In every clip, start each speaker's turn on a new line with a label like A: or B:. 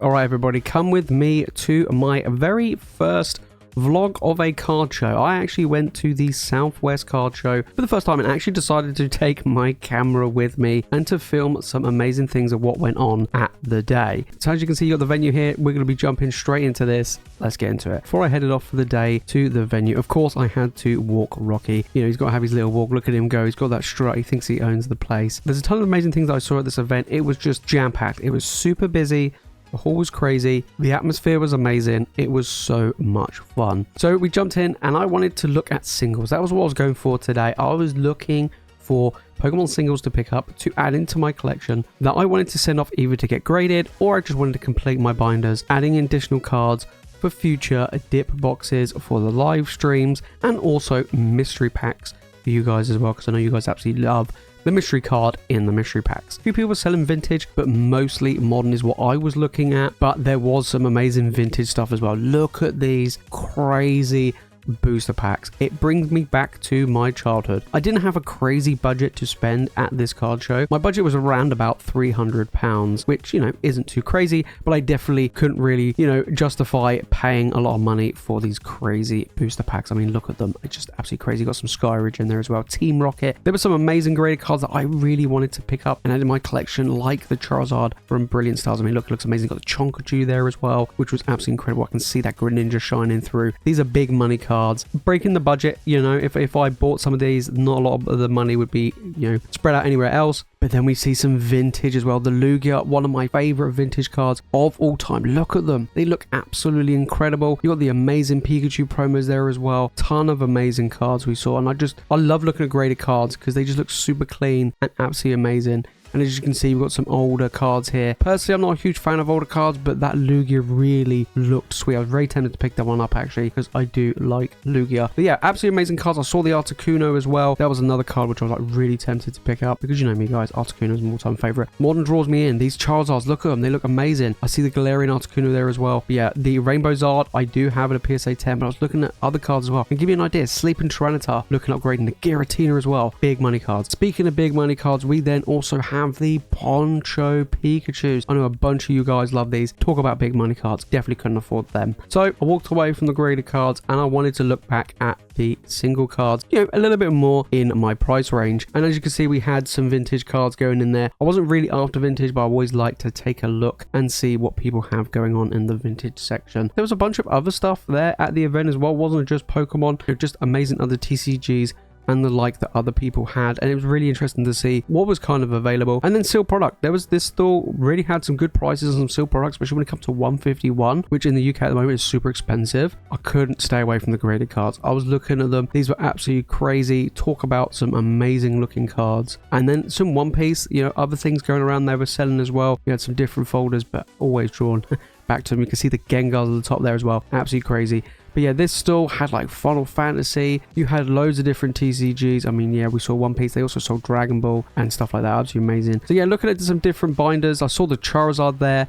A: All right, everybody, come with me to my very first vlog of a card show. I actually went to the Southwest card show for the first time and actually decided to take my camera with me and to film some amazing things of what went on at the day. So as you can see, you got the venue here. We're going to be jumping straight into this. Let's get into it. Before I headed off for the day to the venue, of course, I had to walk Rocky. You know, he's got to have his little walk. Look at him go. He's got that strut. He thinks he owns the place. There's a ton of amazing things that I saw at this event. It was just jam-packed. It was super busy. The hall was crazy. The atmosphere was amazing. It was so much fun. So we jumped in and I wanted to look at singles. That was what I was going for today. I was looking for Pokemon singles to pick up to add into my collection that I wanted to send off either to get graded or I just wanted to complete my binders, adding additional cards for future dip boxes for the live streams and also mystery packs for you guys as well, because I know you guys absolutely love the mystery card in the mystery packs. A few people were selling vintage, but mostly modern is what I was looking at. But there was some amazing vintage stuff as well. Look at these crazy booster packs. It brings me back to my childhood. I didn't have a crazy budget to spend at this card show. My budget was around about £300, which, you know, isn't too crazy, but I definitely couldn't really, you know, justify paying a lot of money for these crazy booster packs. I mean, look at them. It's just absolutely crazy. Got some Skyridge in there as well. Team Rocket. There were some amazing graded cards that I really wanted to pick up and add in my collection, like the Charizard from Brilliant Stars. I mean, look, it looks amazing. Got the Chonkachu there as well, which was absolutely incredible. I can see that Greninja shining through. These are big money cards. Breaking the budget, you know, if I bought some of these, not a lot of the money would be, you know, spread out anywhere else. But then we see some vintage as well. The Lugia, one of my favorite vintage cards of all time. Look at them. They look absolutely incredible. You got the amazing Pikachu promos there as well. Ton of amazing cards we saw. And I love looking at graded cards because they just look super clean and absolutely amazing. And as you can see, we've got some older cards here. Personally, I'm not a huge fan of older cards, but that Lugia really looked sweet. I was very tempted to pick that one up, actually, because I do like Lugia. But yeah, absolutely amazing cards. I saw the Articuno as well. That was another card which I was like really tempted to pick up because you know me, guys. Articuno is my all-time favorite. Modern draws me in. These Charizards, look at them. They look amazing. I see the Galarian Articuno there as well. But yeah, the Rainbow Zard, I do have it at PSA 10, but I was looking at other cards as well. And give you an idea, Sleeping Tyranitar, looking at upgrading the Giratina as well. Big money cards. Speaking of big money cards, we then also have the Poncho Pikachus. I know a bunch of you guys love these. Talk about big money cards. Definitely couldn't afford them. So I walked away from the graded cards and I wanted to look back at the single cards, you know, a little bit more in my price range. And as you can see, we had some vintage cards going in there. I wasn't really after vintage, but I always like to take a look and see what people have going on in the vintage section. There was a bunch of other stuff there at the event as well. It wasn't just Pokemon, it was just amazing other TCGs and the like that other people had, and it was really interesting to see what was kind of available. And then sealed product, there was this store really had some good prices on some sealed products, especially when it comes to 151, which in the UK at the moment is super expensive. I couldn't stay away from the graded cards. I was looking at them. These were absolutely crazy. Talk about some amazing looking cards. And then some One Piece, you know, other things going around they were selling as well. We had some different folders, but always drawn back to them. You can see the Gengars at the top there as well. Absolutely crazy. But yeah, this store had like Final Fantasy. You had loads of different TCGs. I mean, yeah, we saw One Piece. They also sold Dragon Ball and stuff like that. Absolutely amazing. So yeah, looking at some different binders. I saw the Charizard there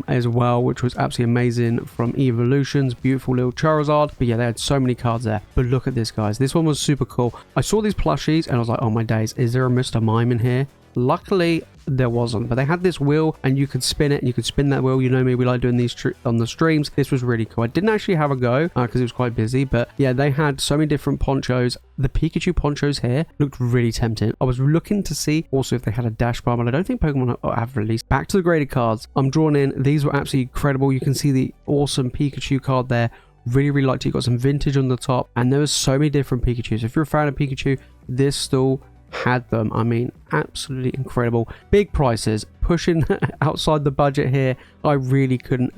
A: as well, which was absolutely amazing from Evolutions. Beautiful little Charizard. But yeah, they had so many cards there. But look at this, guys. This one was super cool. I saw these plushies and I was like, oh my days, is there a Mr. Mime in here? Luckily, there wasn't, but they had this wheel and you could spin it and you could spin that wheel. You know me, we like doing these on the streams. This was really cool. I didn't actually have a go because it was quite busy, but yeah, they had so many different ponchos. The Pikachu ponchos here looked really tempting. I was looking to see also if they had a dash bar, but I don't think Pokemon have released. Back to the graded cards. I'm drawn in. These were absolutely incredible. You can see the awesome Pikachu card there. Really liked it. You got some vintage on the top and there was so many different Pikachus. If you're a fan of Pikachu, this stall had them. I mean, absolutely incredible. Big prices, pushing outside the budget here. I really couldn't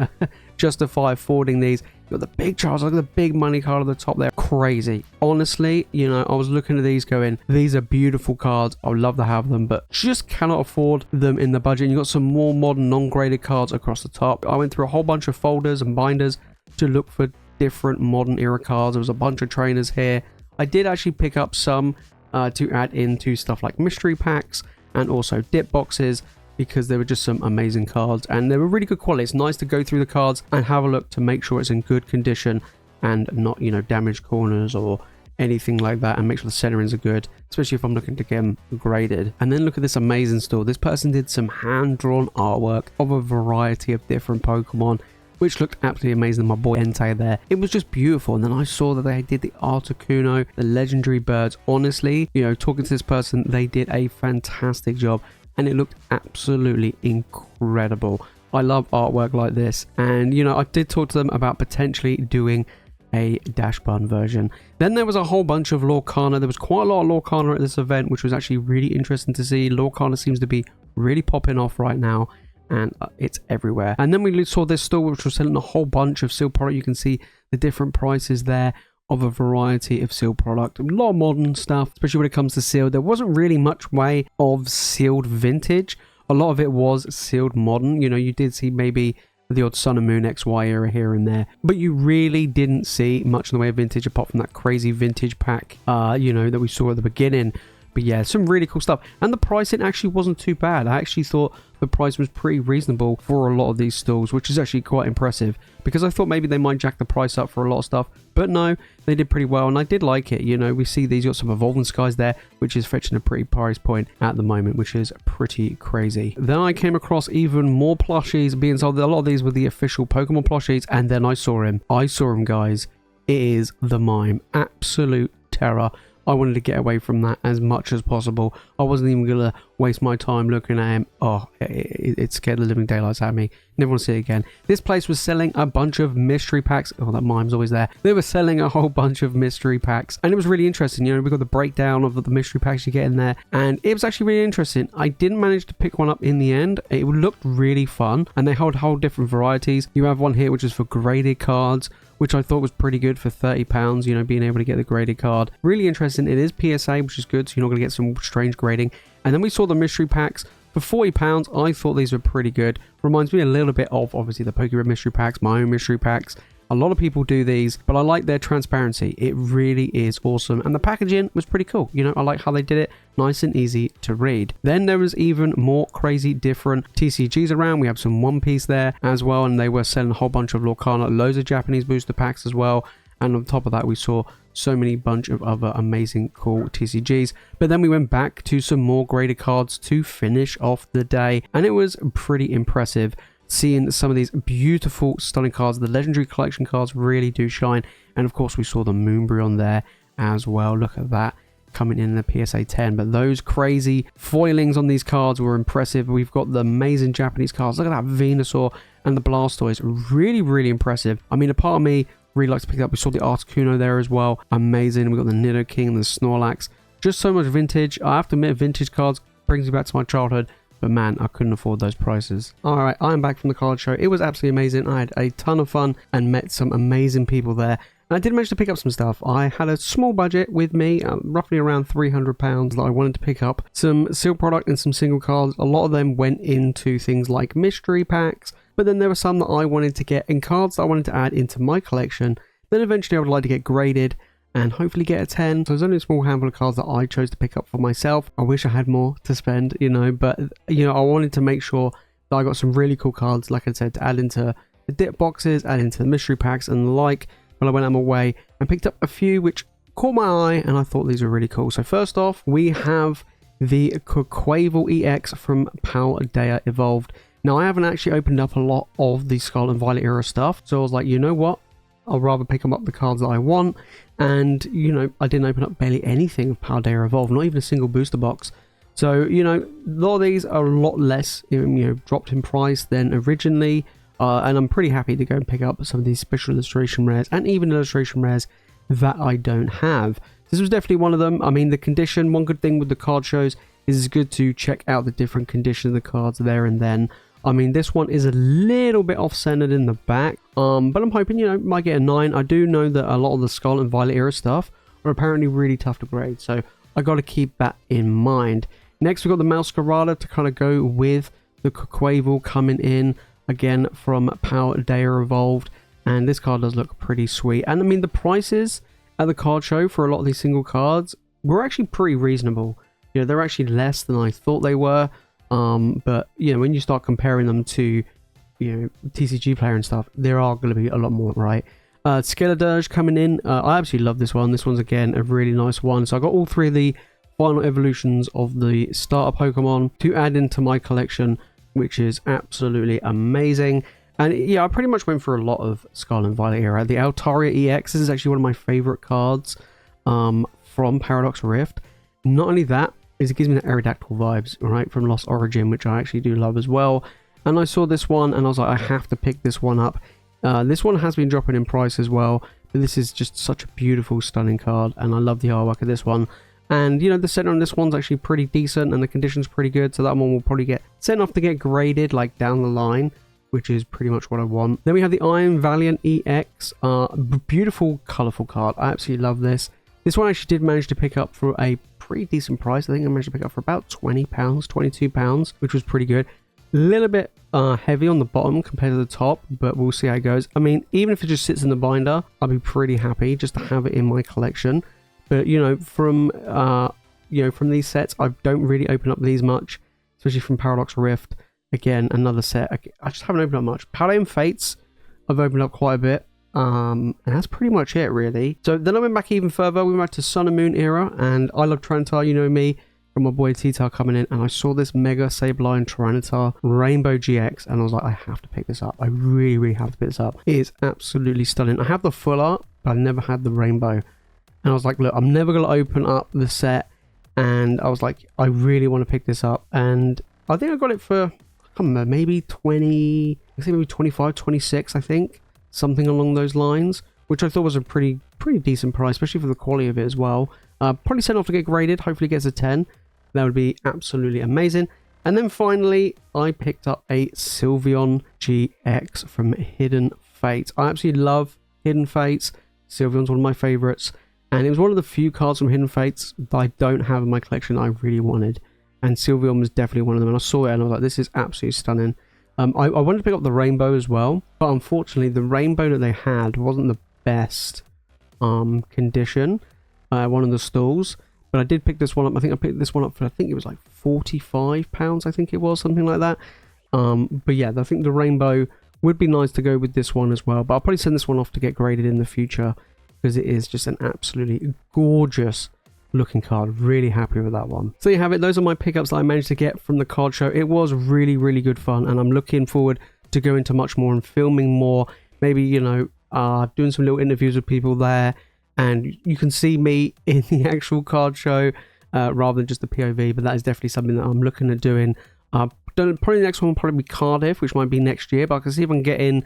A: justify affording these. You got the big Charizard, look at the big money card at the top there. Crazy. Honestly, you know, I was looking at these going, these are beautiful cards. I would love to have them, but just cannot afford them in the budget. And you got some more modern non-graded cards across the top. I went through a whole bunch of folders and binders to look for different modern era cards. There was a bunch of trainers here. I did actually pick up some to add into stuff like mystery packs and also dip boxes because there were just some amazing cards and they were really good quality. It's nice to go through the cards and have a look to make sure it's in good condition and not, you know, damaged corners or anything like that, and make sure the centerings are good, especially if I'm looking to get them graded. And then look at this amazing store. This person did some hand-drawn artwork of a variety of different Pokemon, which looked absolutely amazing. My boy Entei there, it was just beautiful. And then I saw that they did the Articuno, the legendary birds. Honestly, you know, talking to this person, they did a fantastic job, and it looked absolutely incredible. I love artwork like this, and you know, I did talk to them about potentially doing a dash button version. Then there was a whole bunch of Lorcana. There was quite a lot of Lorcana at this event, which was actually really interesting to see. Lorcana seems to be really popping off right now, and it's everywhere. And then we saw this store which was selling a whole bunch of sealed product. You can see the different prices there of a variety of sealed product. A lot of modern stuff, especially when it comes to sealed. There wasn't really much way of sealed vintage. A lot of it was sealed modern. You know, you did see maybe the odd Sun and Moon XY era here and there, but you really didn't see much in the way of vintage apart from that crazy vintage pack, you know, that we saw at the beginning. But yeah, some really cool stuff. And the pricing actually wasn't too bad. I actually thought the price was pretty reasonable for a lot of these stalls, which is actually quite impressive, because I thought maybe they might jack the price up for a lot of stuff. But no, they did pretty well, and I did like it. You know, we see these got some Evolving Skies there, which is fetching a pretty price point at the moment, which is pretty crazy. Then I came across even more plushies being sold. A lot of these were the official Pokemon plushies, and then I saw him, guys. It is the Mime. Absolute terror. I wanted to get away from that as much as possible. I wasn't even going to waste my time looking at him. Oh, it scared the living daylights out of me. Never want to see it again. This place was selling a bunch of mystery packs. Oh, that Mime's always there. They were selling a whole bunch of mystery packs, and it was really interesting. You know, we got the breakdown of the mystery packs you get in there, and it was actually really interesting. I didn't manage to pick one up in the end. It looked really fun, and they hold whole different varieties. You have one here which is for graded cards, which I thought was pretty good for £30, you know, being able to get the graded card. Really interesting. It is PSA, which is good, so you're not going to get some strange grading. And then we saw the mystery packs for £40. I thought these were pretty good. Reminds me a little bit of, obviously, the Pokemon mystery packs, my own mystery packs. A lot of people do these, but I like their transparency. It really is awesome. And the packaging was pretty cool. You know, I like how they did it. Nice and easy to read. Then there was even more crazy different TCGs around. We have some One Piece there as well, and they were selling a whole bunch of Lorcana, loads of Japanese booster packs as well. And on top of that, we saw so many bunch of other amazing cool TCGs. But then we went back to some more graded cards to finish off the day, and it was pretty impressive seeing some of these beautiful, stunning cards. The legendary collection cards really do shine. And of course, we saw the Moonbreon there as well. Look at that, coming in the PSA 10. But those crazy foilings on these cards were impressive. We've got the amazing Japanese cards. Look at that Venusaur and the Blastoise. Really, really impressive. I mean, a part of me really likes to pick it up. We saw the Articuno there as well. Amazing. We got the Nidoking and the Snorlax. Just so much vintage. I have to admit, vintage cards brings me back to my childhood. But man, I couldn't afford those prices. Alright, I'm back from the card show. It was absolutely amazing. I had a ton of fun and met some amazing people there. And I did manage to pick up some stuff. I had a small budget with me, roughly around £300 that I wanted to pick up. Some sealed product and some single cards. A lot of them went into things like mystery packs. But then there were some that I wanted to get in cards that I wanted to add into my collection. Then eventually I would like to get graded and hopefully get a 10. So there's only a small handful of cards that I chose to pick up for myself. I wish I had more to spend, you know, but, you know, I wanted to make sure that I got some really cool cards, like I said, to add into the dip boxes, add into the mystery packs and the like. When I went on my way and picked up a few which caught my eye, and I thought these were really cool. So first off, we have the Quavel EX from Paldea Evolved. Now, I haven't actually opened up a lot of the Scarlet and Violet era stuff, so I was like, you know what? I'll rather pick up the cards that I want. And, you know, I didn't open up barely anything of Paldea Evolved, not even a single booster box. So, you know, a lot of these are a lot less, you know, dropped in price than originally. And I'm pretty happy to go and pick up some of these special illustration rares and even illustration rares that I don't have. This was definitely one of them. I mean, the condition, one good thing with the card shows is it's good to check out the different condition of the cards there and then. I mean, this one is a little bit off-centered in the back, but I'm hoping, you know, might get a 9. I do know that a lot of the Scarlet and Violet era stuff are apparently really tough to grade, so I got to keep that in mind. Next, we've got the Masquerada to kind of go with the Quavel coming in, again, from Paldea Evolved, and this card does look pretty sweet. And, I mean, the prices at the card show for a lot of these single cards were actually pretty reasonable. You know, they're actually less than I thought they were. But you know, when you start comparing them to, you know, TCG player and stuff, there are going to be a lot more, right? Skeledirge coming in. I absolutely love this one. This one's again a really nice one. So I got all 3 of the final evolutions of the starter Pokemon to add into my collection, which is absolutely amazing. And yeah, I pretty much went for a lot of Scarlet and Violet era. The Altaria EX, this is actually one of my favorite cards from Paradox Rift. Not only that, is it gives me the Aerodactyl vibes, right, from Lost Origin, which I actually do love as well. And I saw this one and I was like, I have to pick this one up. This one has been dropping in price as well, but this is just such a beautiful, stunning card, and I love the artwork of this one. And, you know, the center on this one's actually pretty decent, and the condition's pretty good, so that one will probably get sent off to get graded, like, down the line, which is pretty much what I want. Then we have the Iron Valiant EX, beautiful, colourful card. I absolutely love this. This one I actually did manage to pick up for a pretty decent price. I think I managed to pick up for about £20, £22, which was pretty good. A little bit heavy on the bottom compared to the top, but we'll see how it goes. I mean, even if it just sits in the binder, I'll be pretty happy just to have it in my collection. But, you know, from these sets, I don't really open up these much, especially from Paradox Rift. Again, another set. I just haven't opened up much. Paladin Fates, I've opened up quite a bit. And that's pretty much it, really. So then I went back even further. We went to Sun and Moon era, and I love Tyranitar, you know me, from my boy T-Tar coming in, and I saw this Mega Sableye Tyranitar Rainbow GX, and I was like, I have to pick this up. I really, really have to pick this up. It is absolutely stunning. I have the full art, but I never had the rainbow. And I was like, look, I'm never going to open up the set. And I was like, I really want to pick this up. And I think I got it for, I don't know, maybe 20, I think maybe 25, 26, I think. Something along those lines, which I thought was a pretty decent price, especially for the quality of it as well. Probably sent off to get graded. Hopefully it gets a 10. That would be absolutely amazing. And then finally, I picked up a Sylveon GX from Hidden Fates. I absolutely love Hidden Fates. Sylveon's one of my favorites. And it was one of the few cards from Hidden Fates that I don't have in my collection I really wanted. And Sylveon was definitely one of them. And I saw it and I was like, this is absolutely stunning. I wanted to pick up the rainbow as well. But unfortunately, the rainbow that they had wasn't the best condition. One of the stalls. But I did pick this one up. I think I picked this one up for, I think it was like £45, I think it was, something like that. But yeah, I think the rainbow would be nice to go with this one as well. But I'll probably send this one off to get graded in the future, because it is just an absolutely gorgeous looking card. Really happy with that one. So you have it. Those are my pickups that I managed to get from the card show. It was really, really good fun, and I'm looking forward to going to much more and filming more. Maybe, you know, doing some little interviews with people there, and you can see me in the actual card show rather than just the POV. But that is definitely something that I'm looking at doing. Probably the next one will probably be Cardiff, which might be next year, but I can see if I can get in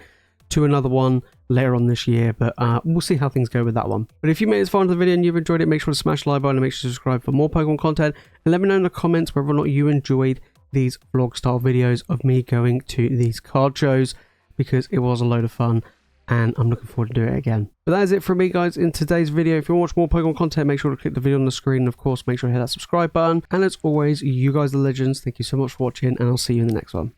A: to another one later on this year, but we'll see how things go with that one. But if you made it this far into the video and you've enjoyed it, make sure to smash the like button and make sure to subscribe for more Pokemon content, and let me know in the comments whether or not you enjoyed these vlog style videos of me going to these card shows, because it was a load of fun and I'm looking forward to doing it again. But that is it from me, guys, in today's video. If you want to watch more Pokemon content, make sure to click the video on the screen, and of course make sure to hit that subscribe button. And as always, you guys are legends. Thank you so much for watching, and I'll see you in the next one.